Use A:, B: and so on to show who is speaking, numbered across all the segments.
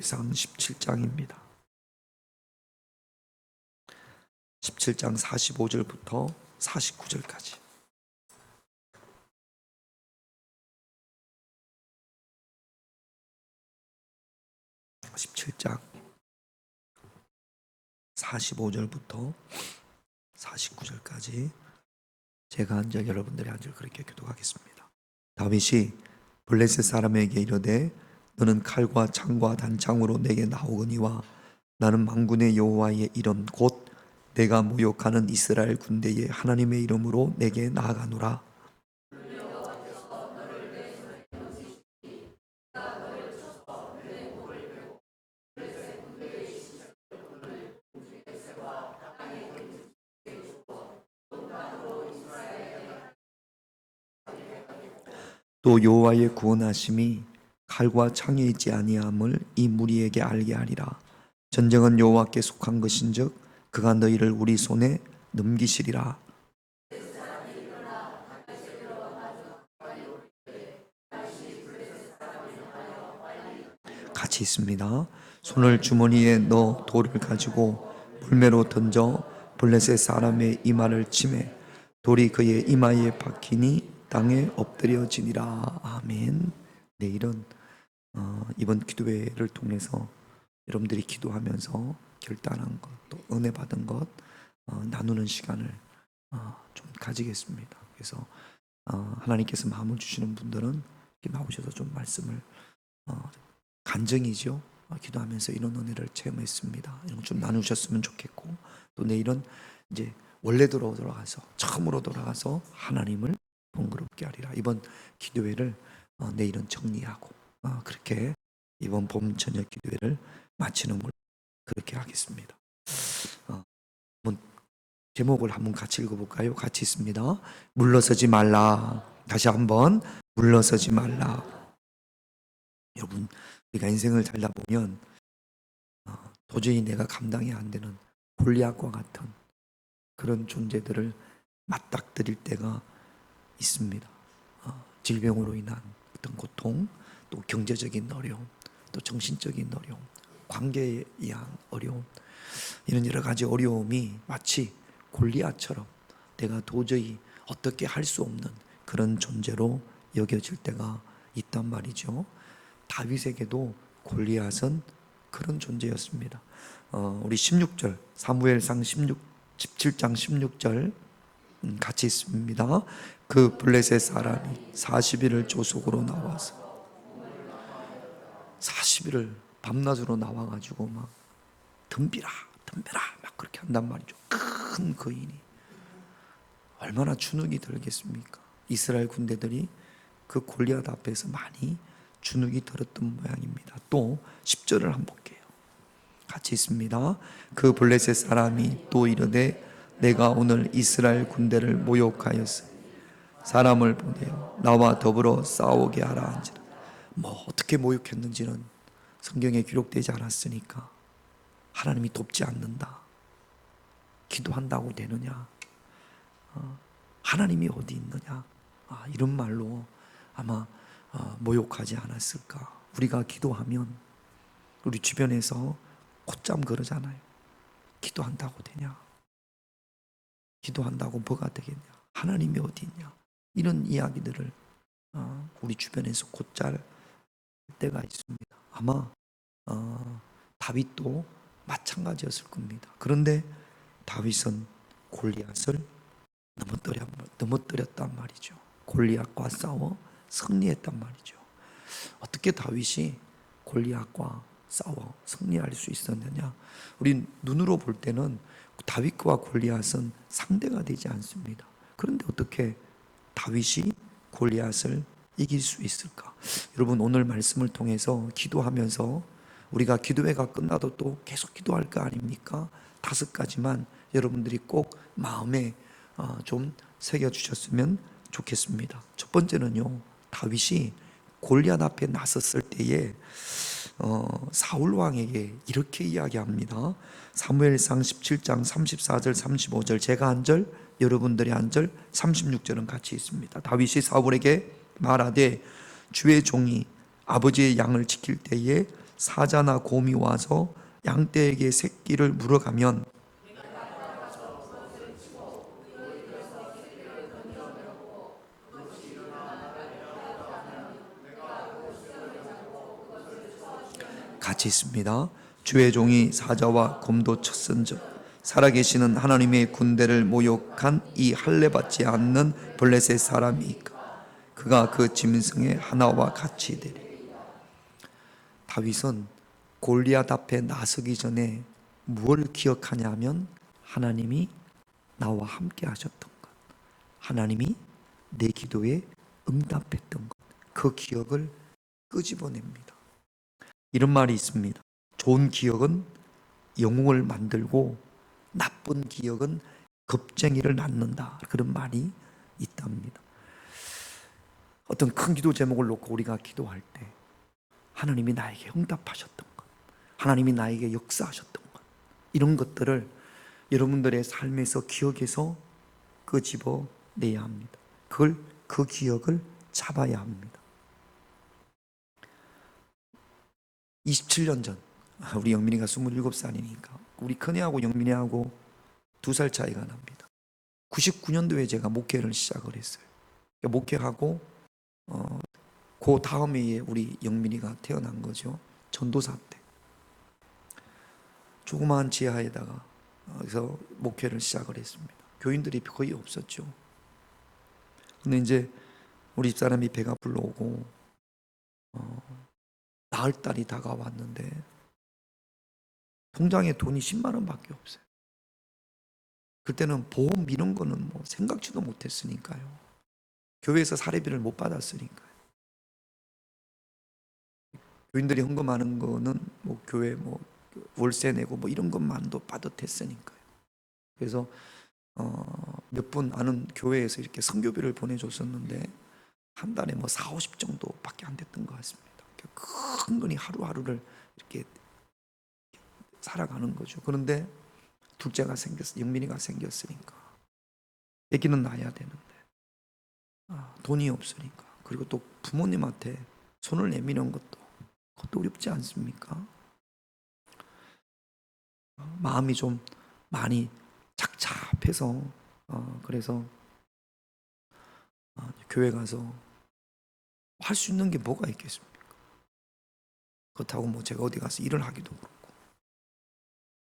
A: 상 17장입니다. 17장 45절부터 49절까지. 17장 45절부터 49절까지 제가 한 절 여러분들이 한 절 그렇게 교독하겠습니다. 다윗이 블레셋 사람에게 이르되 너는 칼과 창과 단창으로 내게 나오거니와 나는 만군의 여호와의 이름 곧 내가 모욕하는 이스라엘 군대의 하나님의 이름으로 내게 나아가노라. 또 여호와의 구원하심이 칼과 창에 있지 아니함을 이 무리에게 알게 하리라. 전쟁은 여호와께 속한 것인즉 그가 너희를 우리 손에 넘기시리라. 같이 있습니다. 손을 주머니에 넣어 돌을 가지고 물매로 던져 블레셋 사람의 이마를 치매 돌이 그의 이마에 박히니 땅에 엎드려지니라. 아멘. 내일은 이번 기도회를 통해서 여러분들이 기도하면서 결단한 것, 또 은혜 받은 것 나누는 시간을 좀 가지겠습니다. 그래서 하나님께서 마음을 주시는 분들은 이렇게 나오셔서 좀 말씀을 간증이죠. 기도하면서 이런 은혜를 체험했습니다. 이런 거 좀 나누셨으면 좋겠고, 또 내일은 이제 원래대로 돌아가서 처음으로 돌아가서 하나님을 번거롭게 하리라. 이번 기도회를 내일은 정리하고 그렇게 이번 봄 저녁 기도회를 마치는 걸 그렇게 하겠습니다. 제목을 한번 같이 읽어볼까요? 같이 있습니다. 물러서지 말라. 다시 한번 물러서지 말라. 여러분, 우리가 인생을 살다 보면 도저히 내가 감당이 안 되는 골리앗과 같은 그런 존재들을 맞닥뜨릴 때가 있습니다. 질병으로 인한 어떤 고통, 또 경제적인 어려움, 또 정신적인 어려움, 관계에 의한 어려움, 이런 여러 가지 어려움이 마치 골리앗처럼 내가 도저히 어떻게 할 수 없는 그런 존재로 여겨질 때가 있단 말이죠. 다윗에게도 골리앗은 그런 존재였습니다. 우리 16절 사무엘상 17장 16절 같이 있습니다. 그 블레셋 사람이 40일을 조속으로 나와서 40일을 밤낮으로 나와가지고 막 덤비라 막 그렇게 한단 말이죠. 큰 거인이 얼마나 주눅이 들겠습니까? 이스라엘 군대들이 그 골리앗 앞에서 많이 주눅이 들었던 모양입니다. 또 10절을 한번 볼게요. 같이 있습니다. 그 블레셋 사람이 또 이르되 내가 오늘 이스라엘 군대를 모욕하였으니 사람을 보내어 나와 더불어 싸우게 하라 한지라. 뭐 어떻게 모욕했는지는 성경에 기록되지 않았으니까 하나님이 돕지 않는다. 기도한다고 되느냐? 하나님이 어디 있느냐? 이런 말로 아마 모욕하지 않았을까? 우리가 기도하면 우리 주변에서 곧잠 그러잖아요. 기도한다고 되냐? 기도한다고 뭐가 되겠냐? 하나님이 어디 있냐? 이런 이야기들을 우리 주변에서 곧잘 때가 있습니다. 아마 다윗도 마찬가지였을 겁니다. 그런데 다윗은 골리앗을 넘어뜨렸단 말이죠. 골리앗과 싸워 승리했단 말이죠. 어떻게 다윗이 골리앗과 싸워 승리할 수 있었느냐? 우리 눈으로 볼 때는 다윗과 골리앗은 상대가 되지 않습니다. 그런데 어떻게 다윗이 골리앗을 이길 수 있을까? 여러분, 오늘 말씀을 통해서 기도하면서 우리가 기도회가 끝나도 또 계속 기도할 거 아닙니까? 5가지만 여러분들이 꼭 마음에 좀 새겨주셨으면 좋겠습니다. 첫 번째는요, 다윗이 골리앗 앞에 나섰을 때에 사울 왕에게 이렇게 이야기합니다. 사무엘상 17장 34절 35절 제가 한 절, 여러분들이 한 절, 36절은 같이 있습니다. 다윗이 사울에게 말하되 주의 종이 아버지의 양을 지킬 때에 사자나 곰이 와서 양떼에게 새끼를 물어가면 같이 있습니다. 주의 종이 사자와 곰도 쳤은즉 살아계시는 하나님의 군대를 모욕한 이 할례받지 않는 블레셋 사람이니까 그가 그 짐승의 하나와 같이 되리. 다윗은 골리앗 앞에 나서기 전에 무엇을 기억하냐면 하나님이 나와 함께 하셨던 것, 하나님이 내 기도에 응답했던 것, 그 기억을 끄집어냅니다. 이런 말이 있습니다. 좋은 기억은 영웅을 만들고 나쁜 기억은 겁쟁이를 낳는다. 그런 말이 있답니다. 어떤 큰 기도 제목을 놓고 우리가 기도할 때 하나님이 나에게 응답하셨던 것, 하나님이 나에게 역사하셨던 것, 이런 것들을 여러분들의 삶에서 기억해서 끄집어내야 합니다. 그 기억을 잡아야 합니다. 27년 전 우리 영민이가 27살이니까 우리 큰애하고 영민이하고 2살 차이가 납니다. 99년도에 제가 목회를 시작을 했어요. 목회하고 그 다음 해에 우리 영민이가 태어난 거죠. 전도사 때 조그마한 지하에다가 그래서 목회를 시작을 했습니다. 교인들이 거의 없었죠. 근데 이제 우리 집사람이 배가 불러오고 낳을 달이 다가왔는데 통장에 돈이 10만 원밖에 없어요. 그때는 보험 이런 거는 뭐 생각지도 못했으니까요. 교회에서 사례비를 못 받았으니까요. 교인들이 헌금하는 거는 뭐 교회 뭐 월세 내고 뭐 이런 것만도 빠듯했으니까요. 그래서 몇 분 아는 교회에서 이렇게 선교비를 보내줬었는데 한 달에 뭐 4, 50 정도밖에 안 됐던 것 같습니다. 큰 돈이 하루하루를 이렇게 살아가는 거죠. 그런데 둘째가 생겼어, 영민이가 생겼으니까 아기는 낳아야 되는데 돈이 없으니까, 그리고 또 부모님한테 손을 내미는 그것도 어렵지 않습니까? 마음이 좀 많이 착잡해서 그래서 교회 가서 할 수 있는 게 뭐가 있겠습니까? 그렇다고 뭐 제가 어디 가서 일을 하기도 그렇고,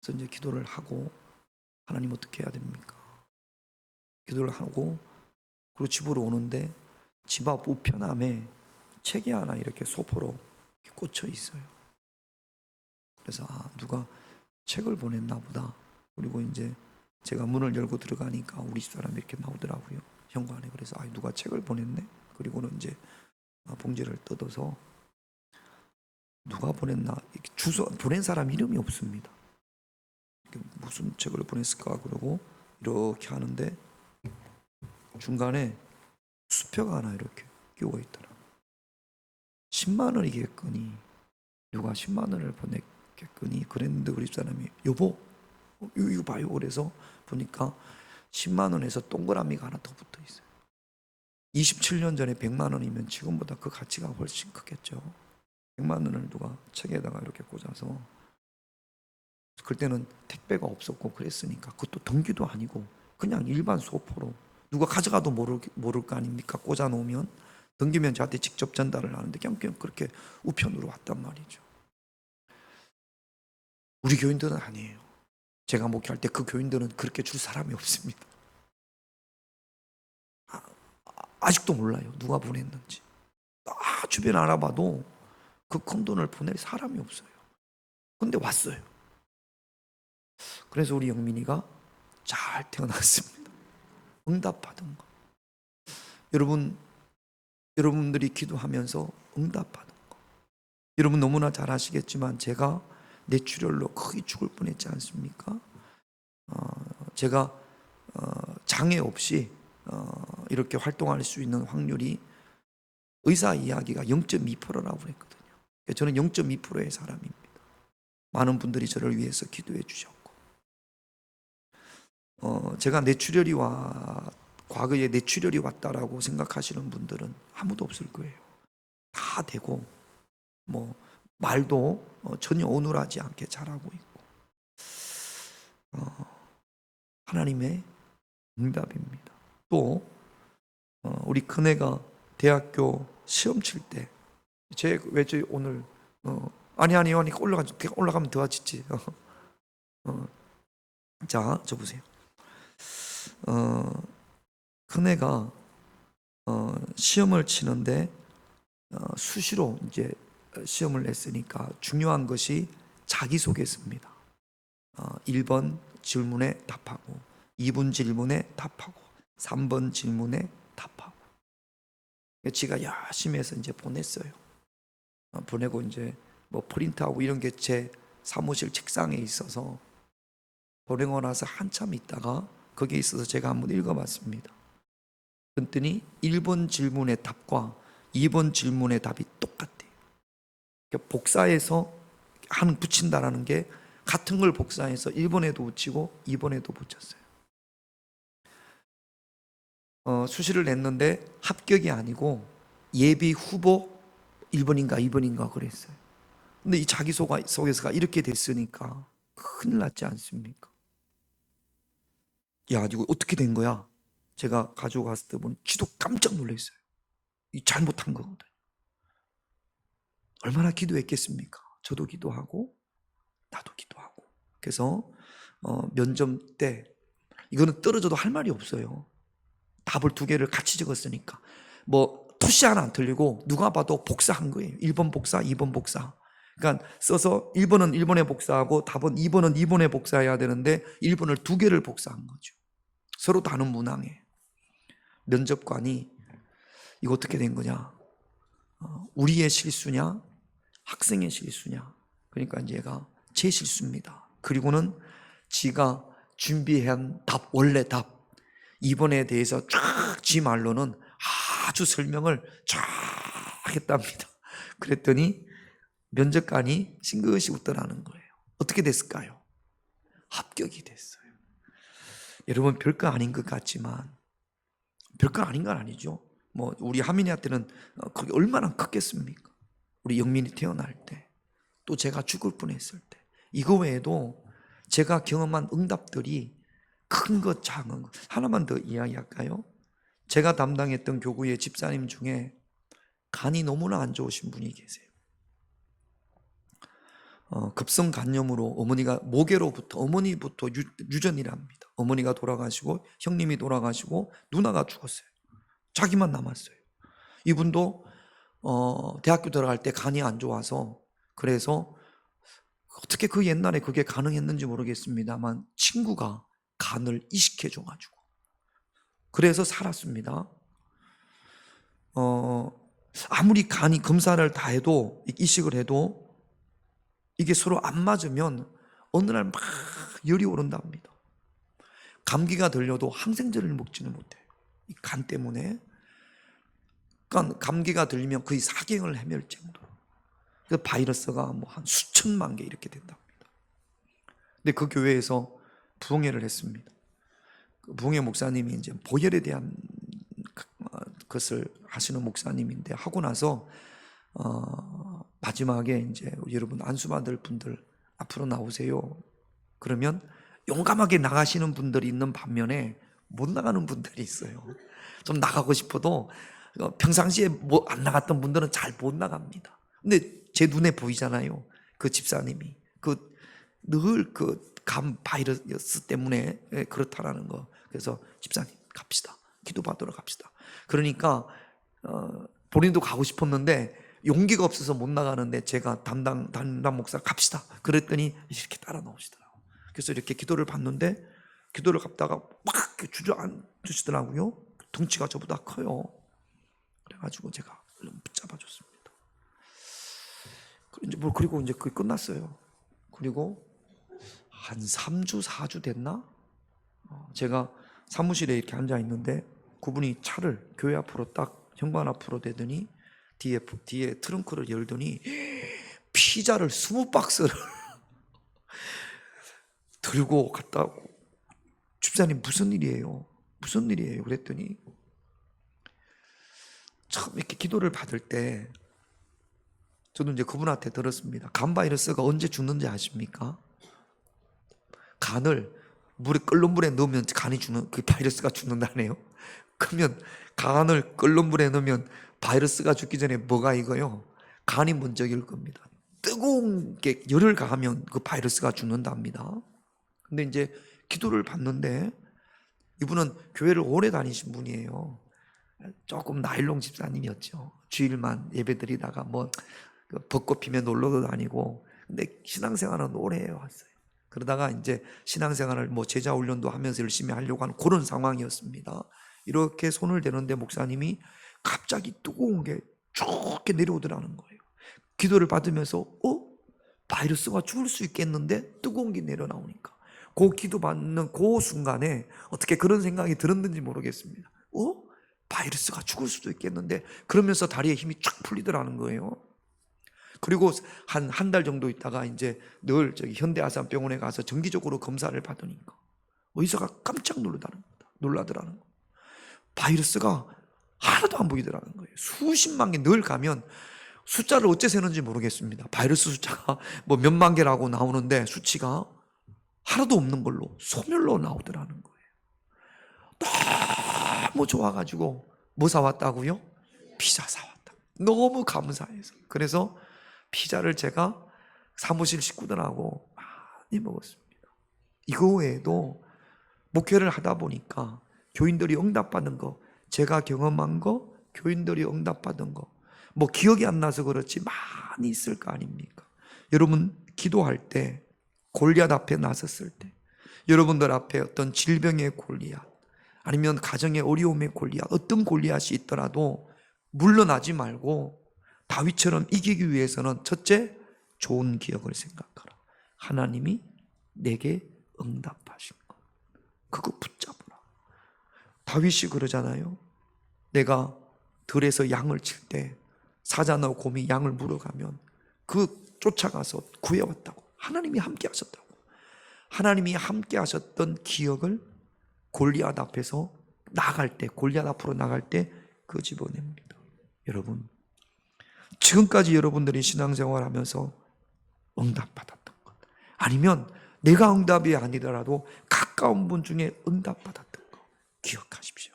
A: 그래서 이제 기도를 하고 하나님 어떻게 해야 됩니까? 기도를 하고 그리고 집으로 오는데 집 앞 우편함에 책이 하나 이렇게 소포로 꽂혀 있어요. 그래서 누가 책을 보냈나 보다. 그리고 이제 제가 문을 열고 들어가니까 우리 집사람이 이렇게 나오더라고요. 현관에. 그래서 누가 책을 보냈네. 그리고는 이제 봉지를 뜯어서 누가 보냈나, 주소 보낸 사람 이름이 없습니다. 무슨 책을 보냈을까 그러고 이렇게 하는데 중간에 수표가 하나 이렇게 끼워 있더라. 10만 원이겠거니, 누가 10만 원을 보냈겠거니 그랬는데 우리 집사람이 여보 이거 봐요. 그래서 보니까 10만 원에서 동그라미가 하나 더 붙어 있어요. 27년 전에 100만 원이면 지금보다 그 가치가 훨씬 크겠죠. 100만 원을 누가 책에다가 이렇게 꽂아서, 그때는 택배가 없었고 그랬으니까 그것도 등기도 아니고 그냥 일반 소포로 누가 가져가도 모를 거 아닙니까? 꽂아 놓으면 등기면 저한테 직접 전달을 하는데 그냥 그렇게 우편으로 왔단 말이죠. 우리 교인들은 아니에요. 제가 목회할 때 그 교인들은 그렇게 줄 사람이 없습니다. 아직도 몰라요. 누가 보냈는지. 주변 알아봐도 그 큰 돈을 보낼 사람이 없어요. 근데 왔어요. 그래서 우리 영민이가 잘 태어났습니다. 응답받은 거. 여러분들이 기도하면서 응답받은 거. 여러분 너무나 잘 아시겠지만 제가 뇌출혈로 거의 죽을 뻔했지 않습니까? 제가 장애 없이 이렇게 활동할 수 있는 확률이 의사 이야기가 0.2%라고 그랬거든요. 저는 0.2%의 사람입니다. 많은 분들이 저를 위해서 기도해 주셨고, 제가 과거에 뇌출혈이 왔다라고 생각하시는 분들은 아무도 없을 거예요. 다 되고 뭐 말도 전혀 어눌하지 않게 잘하고 있고 하나님의 응답입니다. 또 우리 큰애가 대학교 시험 칠 때 왜 오늘 아니 올라가면 더 하지. 자, 저 보세요. 큰애가 시험을 치는데 수시로 이제 시험을 냈으니까 중요한 것이 자기소개서입니다. 1번 질문에 답하고 2번 질문에 답하고 3번 질문에 답하고 지가 열심히 해서 이제 보냈어요. 보내고 이제 뭐 프린트하고 이런 게 제 사무실 책상에 있어서 보내고 나서 한참 있다가 거기에 있어서 제가 한번 읽어봤습니다. 그랬더니 1번 질문의 답과 2번 질문의 답이 똑같대요. 그러니까 복사해서 붙인다라는 게 같은 걸 복사해서 1번에도 붙이고 2번에도 붙였어요. 수시를 냈는데 합격이 아니고 예비 후보 1번인가 2번인가 그랬어요. 근데 이 자기소개서가 이렇게 됐으니까 큰일 났지 않습니까? 야, 이거 어떻게 된 거야? 제가 가지고 갔을 때 보니 지도 깜짝 놀랐어요. 이 잘못한 거거든. 얼마나 기도했겠습니까? 저도 기도하고 나도 기도하고. 그래서 면접 때 이거는 떨어져도 할 말이 없어요. 답을 2개를 같이 적었으니까 뭐 토시 하나 안 틀리고 누가 봐도 복사한 거예요. 1번 복사, 2번 복사. 그러니까 써서 1번은 1번에 복사하고 답은 2번은 2번에 복사해야 되는데 1번을 2개를 복사한 거죠. 서로 다른 문항에. 면접관이 이거 어떻게 된 거냐? 우리의 실수냐? 학생의 실수냐? 그러니까 이제 얘가 제 실수입니다. 그리고는 지가 준비한 원래 답 2번에 대해서 쫙 지 말로는 아주 설명을 쫙 했답니다. 그랬더니 면접관이 싱긋이 웃더라는 거예요. 어떻게 됐을까요? 합격이 됐어요. 여러분 별거 아닌 것 같지만 별거 아닌 건 아니죠. 뭐 우리 하민이한테는 그게 얼마나 컸겠습니까? 우리 영민이 태어날 때, 또 제가 죽을 뻔했을 때, 이거 외에도 제가 경험한 응답들이 큰 것, 작은 것. 하나만 더 이야기할까요? 제가 담당했던 교구의 집사님 중에 간이 너무나 안 좋으신 분이 계세요. 급성 간염으로 어머니부터 유전이랍니다. 어머니가 돌아가시고 형님이 돌아가시고 누나가 죽었어요. 자기만 남았어요. 이분도 대학교 들어갈 때 간이 안 좋아서, 그래서 어떻게 그 옛날에 그게 가능했는지 모르겠습니다만 친구가 간을 이식해줘가지고 그래서 살았습니다. 아무리 간이 검사를 다 해도, 이식을 해도 이게 서로 안 맞으면 어느 날 막 열이 오른답니다. 감기가 들려도 항생제를 먹지는 못해요. 이 간 때문에. 그러니까 감기가 들리면 거의 사경을 헤맬 정도로. 그 바이러스가 뭐 한 수천만 개 이렇게 된답니다. 근데 그 교회에서 부흥회를 했습니다. 그 부흥회 목사님이 이제 보혈에 대한 것을 하시는 목사님인데, 하고 나서 마지막에 이제 여러분 안수 받을 분들 앞으로 나오세요. 그러면 용감하게 나가시는 분들이 있는 반면에 못 나가는 분들이 있어요. 좀 나가고 싶어도 평상시에 안 나갔던 분들은 잘 못 나갑니다. 근데 제 눈에 보이잖아요. 그 집사님이 늘 간 바이러스 때문에 그렇다라는 거. 그래서 집사님 갑시다. 기도 받으러 갑시다. 그러니까 본인도 가고 싶었는데 용기가 없어서 못 나가는데 제가 담당 목사 갑시다. 그랬더니 이렇게 따라 나오시더라고요. 그래서 이렇게 기도를 받는데, 기도를 갖다가 막 주저앉으시더라고요. 덩치가 저보다 커요. 그래가지고 제가 붙잡아줬습니다. 그리고 이제 그게 끝났어요. 그리고 한 3주, 4주 됐나? 제가 사무실에 이렇게 앉아 있는데 그분이 차를 교회 앞으로 딱 현관 앞으로 대더니 뒤에 트렁크를 열더니 피자를 20박스를 들고 갔다 오고, 집사님 무슨 일이에요? 무슨 일이에요? 그랬더니 처음 이렇게 기도를 받을 때 저도 이제 그분한테 들었습니다. 간 바이러스가 언제 죽는지 아십니까? 간을 끓는 물에 넣으면 간이 죽는, 그 바이러스가 죽는다네요. 그러면 간을 끓는 물에 넣으면 바이러스가 죽기 전에 뭐가 익어요? 간이 먼저 익을 겁니다. 뜨거운 게 열을 가하면 그 바이러스가 죽는답니다. 근데 이제 기도를 받는데 이분은 교회를 오래 다니신 분이에요. 조금 나일롱 집사님이었죠. 주일만 예배 드리다가 뭐 벚꽃 피면 놀러도 다니고, 근데 신앙생활은 오래 해왔어요. 그러다가 이제 신앙생활을 뭐 제자 훈련도 하면서 열심히 하려고 하는 그런 상황이었습니다. 이렇게 손을 대는데 목사님이 갑자기 뜨거운 게 쭉 내려오더라는 거예요. 기도를 받으면서 바이러스가 죽을 수 있겠는데 뜨거운 게 내려나오니까 그 기도 받는 그 순간에 어떻게 그런 생각이 들었는지 모르겠습니다. 바이러스가 죽을 수도 있겠는데, 그러면서 다리에 힘이 쫙 풀리더라는 거예요. 그리고 한 달 정도 있다가 이제 늘 저기 현대아산병원에 가서 정기적으로 검사를 받으니까 의사가 깜짝 놀라더라는 거예요. 바이러스가 하나도 안 보이더라는 거예요. 수십만 개, 늘 가면 숫자를 어째 세는지 모르겠습니다. 바이러스 숫자가 뭐 몇만 개라고 나오는데 수치가 하나도 없는 걸로 소멸로 나오더라는 거예요. 너무 좋아가지고 뭐 사왔다고요? 피자 사왔다. 너무 감사해서. 그래서 피자를 제가 사무실 식구들하고 많이 먹었습니다. 이거 외에도 목회를 하다 보니까 교인들이 응답받은 거, 제가 경험한 거, 교인들이 응답받은 거, 뭐 기억이 안 나서 그렇지 많이 있을 거 아닙니까? 여러분 기도할 때, 골리앗 앞에 나섰을 때, 여러분들 앞에 어떤 질병의 골리앗, 아니면 가정의 어려움의 골리앗, 어떤 골리앗이 있더라도 물러나지 말고 다윗처럼 이기기 위해서는 첫째, 좋은 기억을 생각하라. 하나님이 내게 응답하신 것, 그거 붙잡으라. 다윗이 그러잖아요. 내가 들에서 양을 칠 때 사자나 곰이 양을 물어가면 그 쫓아가서 구해왔다고. 하나님이 함께 하셨다고. 하나님이 함께 하셨던 기억을 골리앗 앞에서 나갈 때, 골리앗 앞으로 나갈 때 끄집어냅니다. 여러분, 지금까지 여러분들이 신앙생활 하면서 응답받았던 것, 아니면 내가 응답이 아니더라도 가까운 분 중에 응답받았던 것 기억하십시오.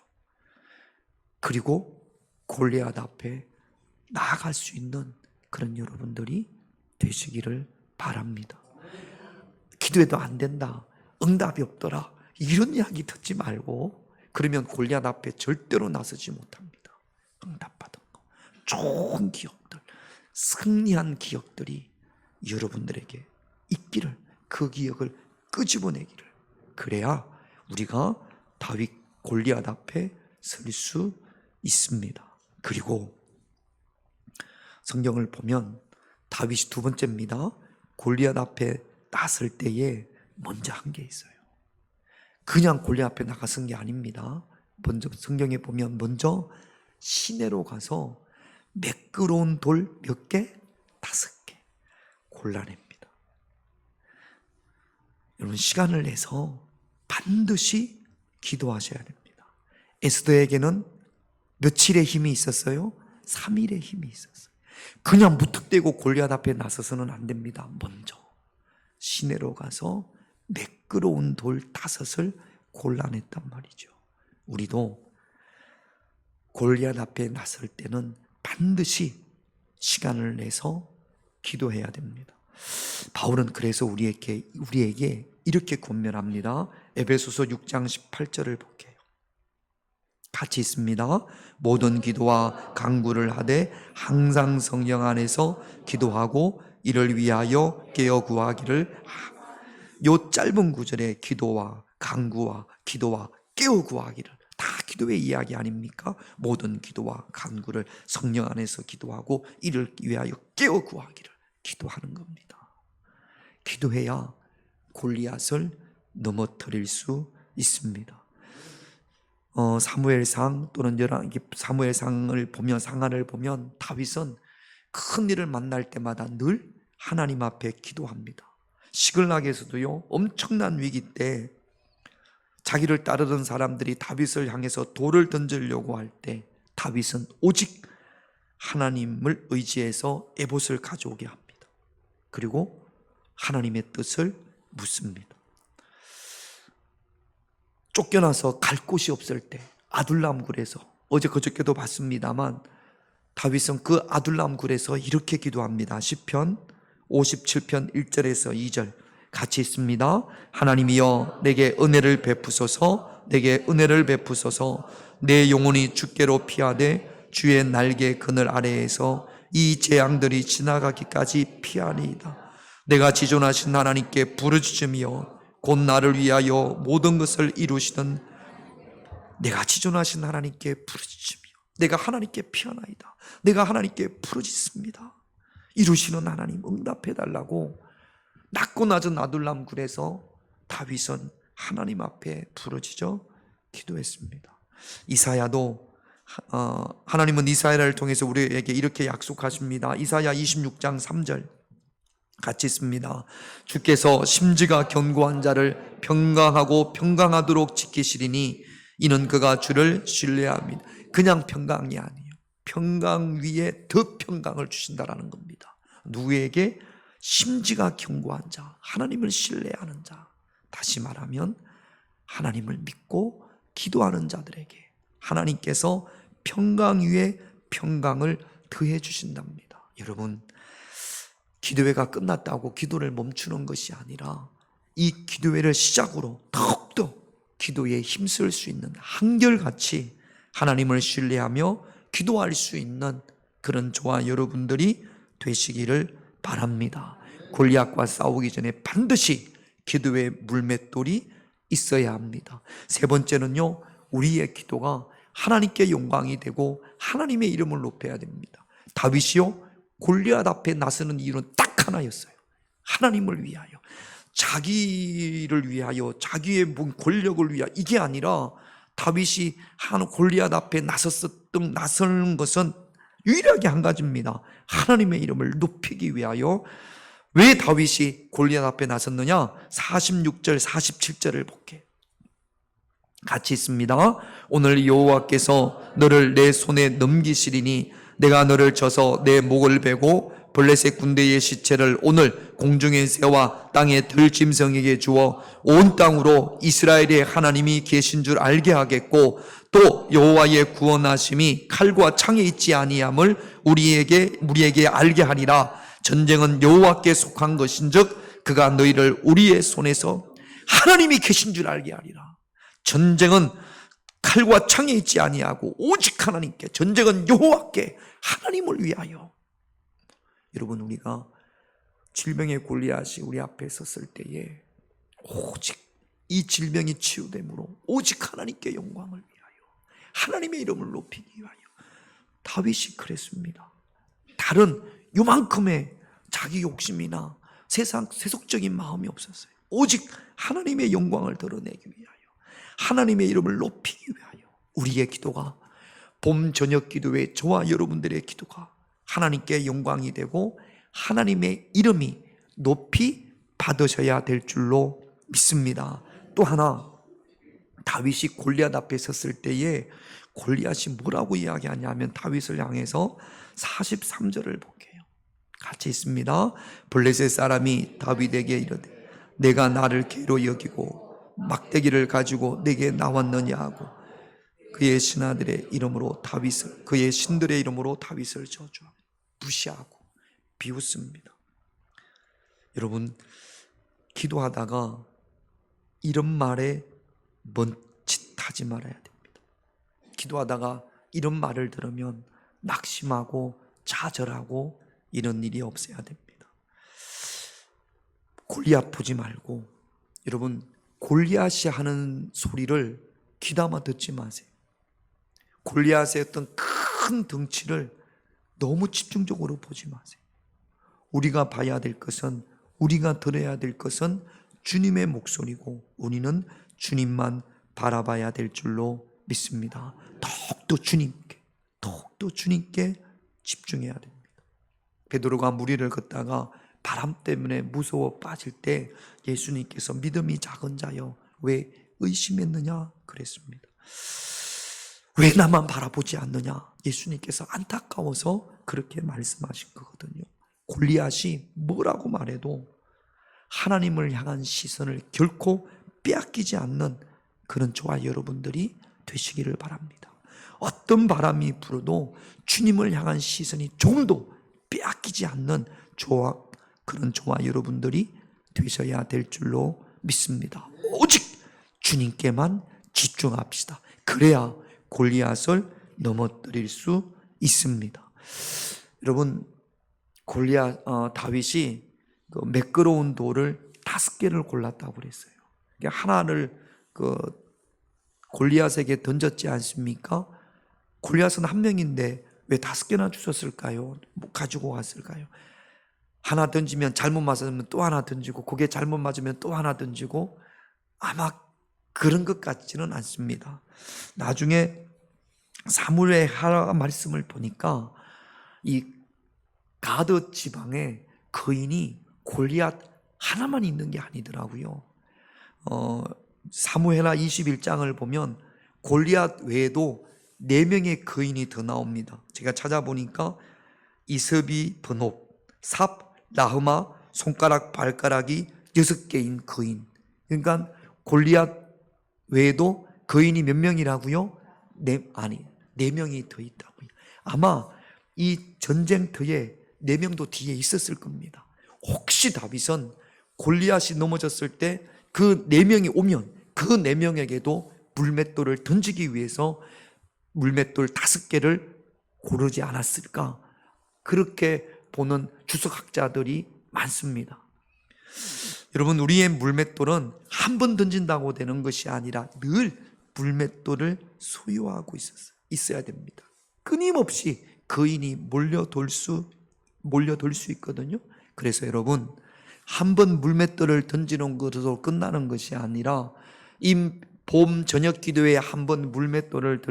A: 그리고 골리앗 앞에 나아갈 수 있는 그런 여러분들이 되시기를 바랍니다. 기도해도 안 된다, 응답이 없더라, 이런 이야기 듣지 말고, 그러면 골리앗 앞에 절대로 나서지 못합니다. 응답받은 거, 좋은 기억들, 승리한 기억들이 여러분들에게 있기를, 그 기억을 끄집어내기를, 그래야 우리가 다윗 골리앗 앞에 설 수 있습니다. 그리고 성경을 보면 다윗이 두 번째입니다. 골리앗 앞에 나설 때에 먼저 한 게 있어요. 그냥 골리앗 앞에 나가선 게 아닙니다. 먼저 성경에 보면 먼저 시내로 가서 매끄러운 돌 몇 개? 5개 골라냅니다. 여러분, 시간을 내서 반드시 기도하셔야 됩니다. 에스더에게는 며칠의 힘이 있었어요? 3일의 힘이 있었어요. 그냥 무턱대고 골리앗 앞에 나서서는 안 됩니다. 먼저 시내로 가서 매끄러운 돌 5을 골라냈단 말이죠. 우리도 골리앗 앞에 나설 때는 반드시 시간을 내서 기도해야 됩니다. 바울은 그래서 우리에게 이렇게 권면합니다. 에베소서 6장 18절을 볼게요. 같이 있습니다. 모든 기도와 간구를 하되 항상 성령 안에서 기도하고 이를 위하여 깨어 구하기를. 요 짧은 구절에 기도와 간구와 기도와 깨어 구하기를, 다 기도의 이야기 아닙니까? 모든 기도와 간구를 성령 안에서 기도하고 이를 위하여 깨어 구하기를 기도하는 겁니다. 기도해야 골리앗을 넘어뜨릴 수 있습니다. 사무엘상 또는 사무엘상을 보면, 상하를 보면 다윗은 큰 일을 만날 때마다 늘 하나님 앞에 기도합니다. 시글락에서도요, 엄청난 위기 때 자기를 따르던 사람들이 다윗을 향해서 돌을 던지려고 할 때 다윗은 오직 하나님을 의지해서 에봇을 가져오게 합니다. 그리고 하나님의 뜻을 묻습니다. 쫓겨나서 갈 곳이 없을 때 아둘람 굴에서, 어제 그저께도 봤습니다만 다윗은 그 아둘람 굴에서 이렇게 기도합니다. 시편 57편 1절에서 2절 같이 있습니다. 하나님이여 내게 은혜를 베푸소서, 내게 은혜를 베푸소서. 내 영혼이 주께로 피하되 주의 날개 그늘 아래에서 이 재앙들이 지나가기까지 피하리이다. 내가 지존하신 하나님께 부르짖으며 곧 나를 위하여 모든 것을 이루시는, 내가 지존하신 하나님께 부르짖으며 내가 하나님께 피하나이다. 내가 하나님께 부르짖습니다. 이루시는 하나님 응답해달라고 낮고 낮은 아둘람 굴에서 다윗은 하나님 앞에 부르짖어 기도했습니다. 이사야도 하나님은 이사야를 통해서 우리에게 이렇게 약속하십니다. 이사야 26장 3절 같이 있습니다. 주께서 심지가 견고한 자를 평강하고 평강하도록 지키시리니 이는 그가 주를 신뢰합니다. 그냥 평강이 아니에요. 평강 위에 더 평강을 주신다라는 겁니다. 누구에게? 심지가 견고한 자, 하나님을 신뢰하는 자. 다시 말하면 하나님을 믿고 기도하는 자들에게 하나님께서 평강 위에 평강을 더해 주신답니다. 여러분, 기도회가 끝났다고 기도를 멈추는 것이 아니라 이 기도회를 시작으로 더욱더 기도에 힘쓸 수 있는, 한결같이 하나님을 신뢰하며 기도할 수 있는 그런 저와 여러분들이 되시기를 바랍니다. 골리앗과 싸우기 전에 반드시 기도의 물맷돌이 있어야 합니다. 세 번째는요, 우리의 기도가 하나님께 영광이 되고 하나님의 이름을 높여야 됩니다. 다윗이요, 골리앗 앞에 나서는 이유는 딱 하나였어요. 하나님을 위하여, 자기를 위하여, 자기의 권력을 위하여. 이게 아니라 다윗이 골리앗 앞에 나서는 것은 유일하게 한 가지입니다. 하나님의 이름을 높이기 위하여. 왜 다윗이 골리앗 앞에 나섰느냐? 46절 47절을 볼게요. 같이 있습니다. 오늘 여호와께서 너를 내 손에 넘기시리니 내가 너를 쳐서 내 목을 베고 블레셋 군대의 시체를 오늘 공중의 새와 땅의 들짐승에게 주어 온 땅으로 이스라엘의 하나님이 계신 줄 알게 하겠고, 또 여호와의 구원하심이 칼과 창에 있지 아니함을 우리에게 알게 하리라. 전쟁은 여호와께 속한 것인즉 그가 너희를 우리의 손에서, 하나님이 계신 줄 알게 하리라. 전쟁은 칼과 창에 있지 아니하고 오직 하나님께, 전쟁은 여호와께, 하나님을 위하여. 여러분, 우리가 질병의 골리앗이 우리 앞에 섰을 때에 오직 이 질병이 치유됨으로 오직 하나님께 영광을 위하여, 하나님의 이름을 높이기 위하여. 다윗이 그랬습니다. 다른 요만큼의 자기 욕심이나 세속적인 마음이 없었어요. 오직 하나님의 영광을 드러내기 위하여, 하나님의 이름을 높이기 위하여. 우리의 기도가, 봄 저녁 기도회 저와 여러분들의 기도가 하나님께 영광이 되고 하나님의 이름이 높이 받으셔야 될 줄로 믿습니다. 또 하나, 다윗이 골리앗 앞에 섰을 때에 골리앗이 뭐라고 이야기하냐면 다윗을 향해서 43절을 볼게요. 같이 있습니다. 블레셋 사람이 다윗에게 이르되 내가 나를 개로 여기고 막대기를 가지고 내게 나왔느냐 하고 그의 신하들의 이름으로 다윗을, 그의 신들의 이름으로 다윗을 저주하고 무시하고 비웃습니다. 여러분, 기도하다가 이런 말에 멈칫하지 말아야 됩니다. 기도하다가 이런 말을 들으면 낙심하고 좌절하고 이런 일이 없어야 됩니다. 골리앗 보지 말고, 여러분, 골리앗이 하는 소리를 귀담아 듣지 마세요. 골리앗의 어떤 큰 덩치를 너무 집중적으로 보지 마세요. 우리가 봐야 될 것은, 우리가 들어야 될 것은 주님의 목소리고 우리는 주님만 바라봐야 될 줄로 믿습니다. 더욱더 주님께 집중해야 됩니다. 베드로가 물 위를 걷다가 바람 때문에 무서워 빠질 때 예수님께서 믿음이 작은 자여 왜 의심했느냐 그랬습니다. 왜 나만 바라보지 않느냐? 예수님께서 안타까워서 그렇게 말씀하신 거거든요. 골리앗이 뭐라고 말해도 하나님을 향한 시선을 결코 빼앗기지 않는 그런 저와 여러분들이 되시기를 바랍니다. 어떤 바람이 불어도 주님을 향한 시선이 조금도 빼앗기지 않는 그런 저와 여러분들이 되셔야 될 줄로 믿습니다. 오직 주님께만 집중합시다. 그래야 골리앗을 넘어뜨릴 수 있습니다. 여러분, 다윗이 그 매끄러운 돌을 5개를 골랐다고 그랬어요. 하나를 골리앗에게 던졌지 않습니까? 골리앗은 한 명인데 왜 5개나 주셨을까요? 뭐 가지고 갔을까요? 하나 던지면 잘못 맞으면 또 하나 던지고, 그게 잘못 맞으면 또 하나 던지고, 아마 그런 것 같지는 않습니다. 나중에 사무엘의 말씀을 보니까 이 가드 지방에 거인이 골리앗 하나만 있는 게 아니더라고요. 사무엘하 21장을 보면 골리앗 외에도 4명의 거인이 더 나옵니다. 제가 찾아보니까 이섭이 버노, 삽, 라흐마, 손가락, 발가락이 6개인 거인. 그러니까 골리앗 외에도 거인이 몇 명이라고요? 4명이 더 있다고요. 아마 이 전쟁터에 4명도 뒤에 있었을 겁니다. 혹시 다윗은 골리앗이 넘어졌을 때 그 4명이 오면 그 4명에게도 물맷돌을 던지기 위해서 물맷돌 5개를 고르지 않았을까? 그렇게 보는 주석학자들이 많습니다. 여러분, 우리의 물맷돌은 한 번 던진다고 되는 것이 아니라 늘 물맷돌을 소유하고 있어야 됩니다. 끊임없이 거인이 몰려돌 수 있거든요. 그래서 여러분, 한 번 물맷돌을 던지는 것으로 끝나는 것이 아니라 이 봄 저녁 기도에 한 번 물맷돌을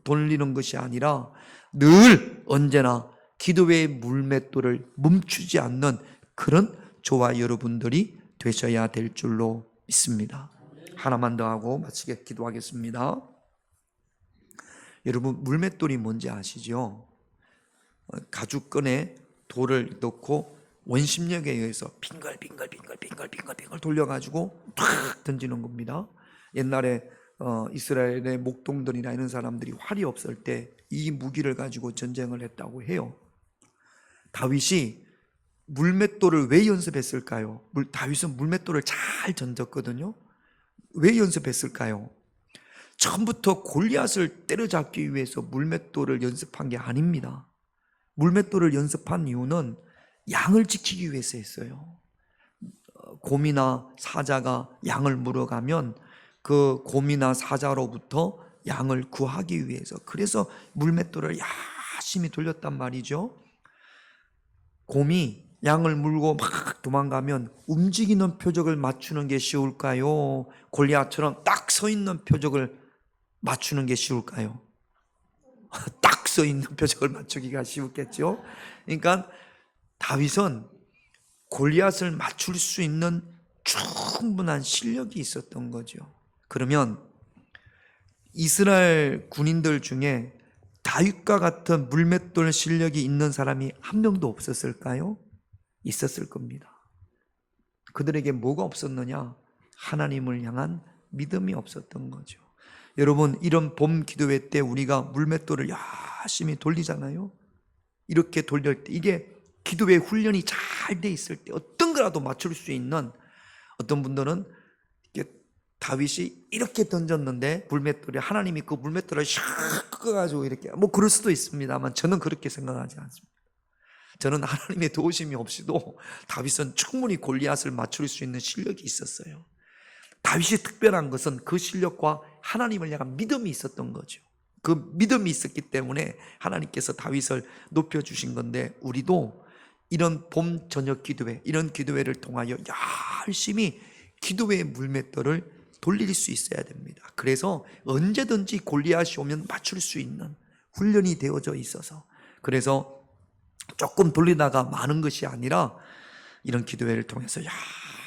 A: 돌리는 것이 아니라 늘 언제나 기도의 물맷돌을 멈추지 않는 그런 저와 여러분들이 되셔야 될 줄로 믿습니다. 하나만 더 하고 마치게 기도하겠습니다. 여러분, 물맷돌이 뭔지 아시죠? 가죽끈에 돌을 넣고 원심력에 의해서 빙글빙글 돌려가지고 탁 던지는 겁니다. 옛날에 이스라엘의 목동들이나 이런 사람들이 활이 없을 때 이 무기를 가지고 전쟁을 했다고 해요. 다윗이 물맷돌을 왜 연습했을까요? 다윗은 물맷돌을 잘 던졌거든요. 왜 연습했을까요? 처음부터 골리앗을 때려잡기 위해서 물맷돌을 연습한 게 아닙니다. 물맷돌을 연습한 이유는 양을 지키기 위해서 했어요. 곰이나 사자가 양을 물어가면 그 곰이나 사자로부터 양을 구하기 위해서, 그래서 물맷돌을 열심히 돌렸단 말이죠. 곰이 양을 물고 막 도망가면 움직이는 표적을 맞추는 게 쉬울까요? 골리앗처럼 딱 서 있는 표적을 맞추는 게 쉬울까요? 딱 서 있는 표적을 맞추기가 쉬웠겠죠. 그러니까 다윗은 골리앗을 맞출 수 있는 충분한 실력이 있었던 거죠. 그러면 이스라엘 군인들 중에 다윗과 같은 물맷돌 실력이 있는 사람이 한 명도 없었을까요? 있었을 겁니다. 그들에게 뭐가 없었느냐? 하나님을 향한 믿음이 없었던 거죠. 여러분, 이런 봄 기도회 때 우리가 물맷돌을 열심히 돌리잖아요. 이렇게 돌릴 때, 이게 기도회 훈련이 잘 돼 있을 때 어떤 거라도 맞출 수 있는, 어떤 분들은 다윗이 이렇게 던졌는데 물맷돌이, 하나님이 그 물맷돌을 샥 꺾어가지고 이렇게, 뭐 그럴 수도 있습니다만 저는 그렇게 생각하지 않습니다. 저는 하나님의 도우심이 없이도 다윗은 충분히 골리앗을 맞출 수 있는 실력이 있었어요. 다윗이 특별한 것은 그 실력과 하나님을 향한 믿음이 있었던 거죠. 그 믿음이 있었기 때문에 하나님께서 다윗을 높여주신 건데, 우리도 이런 봄 저녁 기도회, 이런 기도회를 통하여 열심히 기도회의 물맷돌을 돌릴 수 있어야 됩니다. 그래서 언제든지 골리앗이 오면 맞출 수 있는 훈련이 되어져 있어서, 그래서 조금 돌리다가 마는 것이 아니라 이런 기도회를 통해서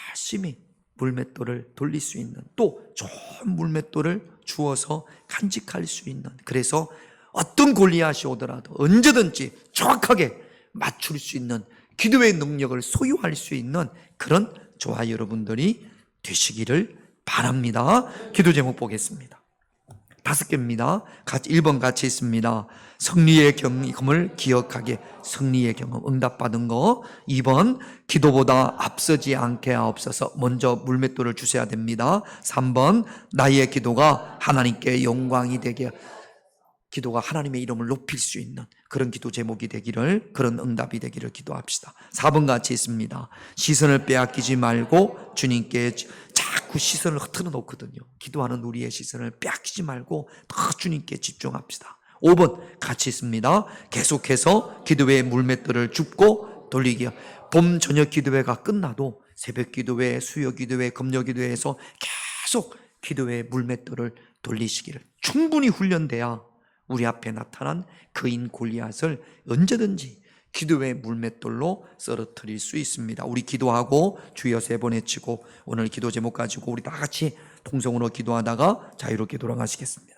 A: 열심히 물맷돌을 돌릴 수 있는, 또 좋은 물맷돌을 주어서 간직할 수 있는, 그래서 어떤 골리앗이 오더라도 언제든지 정확하게 맞출 수 있는 기도의 능력을 소유할 수 있는 그런 저와 여러분들이 되시기를 바랍니다. 기도 제목 보겠습니다. 5개입니다. 1번 같이 있습니다. 승리의 경험을 기억하게, 승리의 경험, 응답받은 거. 2번, 기도보다 앞서지 않게 하옵소서, 먼저 물맷돌을 주셔야 됩니다. 3번, 나의 기도가 하나님께 영광이 되게, 기도가 하나님의 이름을 높일 수 있는 그런 기도 제목이 되기를, 그런 응답이 되기를 기도합시다. 4번 같이 있습니다. 시선을 빼앗기지 말고 주님께, 자꾸 시선을 흐트러 놓거든요. 기도하는 우리의 시선을 빼앗기지 말고 더 주님께 집중합시다. 5번 같이 있습니다. 계속해서 기도회의 물맷돌을 줍고 돌리기요. 봄 저녁 기도회가 끝나도 새벽 기도회, 수요 기도회, 금요 기도회에서 계속 기도회의 물맷돌을 돌리시기를, 충분히 훈련돼야 우리 앞에 나타난 그인 골리앗을 언제든지 기도의 물맷돌로 쓰러뜨릴 수 있습니다. 우리 기도하고 주여 3번 외치고 오늘 기도 제목 가지고 우리 다 같이 통성으로 기도하다가 자유롭게 돌아가시겠습니다.